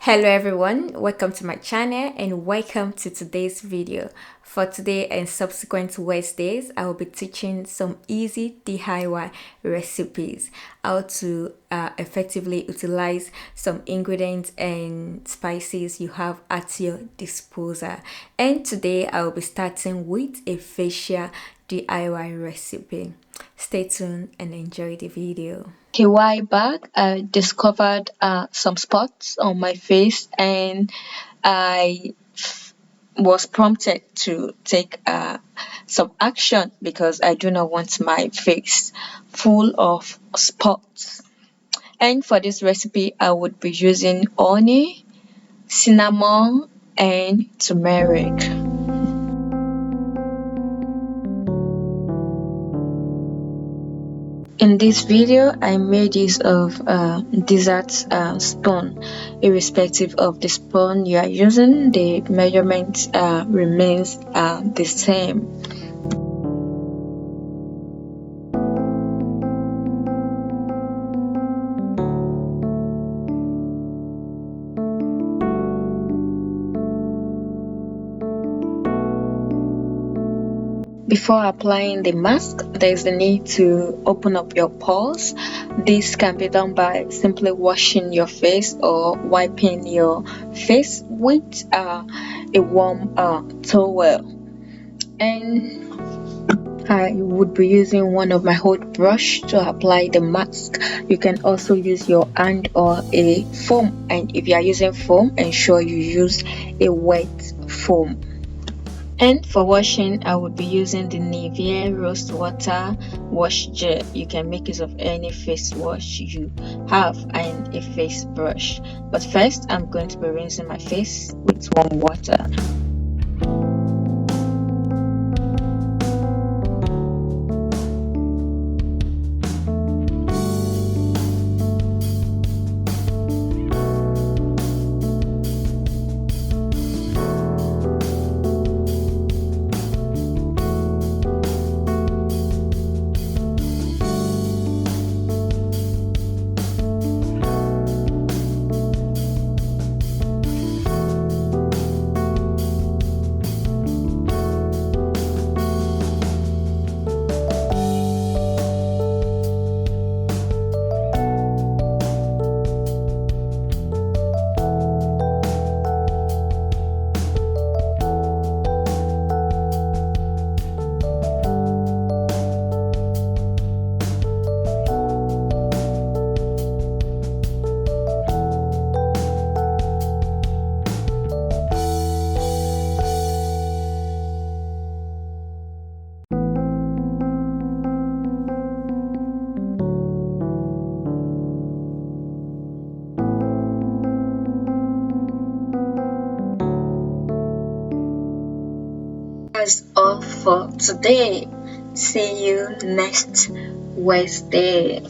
Hello everyone, welcome to my channel and welcome to today's video. For today and subsequent Wednesdays, I will be teaching some easy DIY recipes, how to effectively utilize some ingredients and spices you have at your disposal. And today I will be starting with a facial DIY recipe. Stay tuned and enjoy the video. A while back, I discovered some spots on my face, and I was prompted to take some action because I do not want my face full of spots. And for this recipe, I would be using honey, cinnamon, and turmeric. In this video, I made use of dessert spoon. Irrespective of the spoon you are using, the measurement remains the same. Before applying the mask, there is the need to open up your pores. This can be done by simply washing your face or wiping your face with a warm towel. And I would be using one of my hot brush to apply the mask. You can also use your hand or a foam, and if you are using foam, ensure you use a wet foam. And for washing, I would be using the Nivea Rose Water Wash Gel. You can make use of any face wash you have and a face brush. But first, I'm going to be rinsing my face with warm water. That's all for today. See you next Wednesday.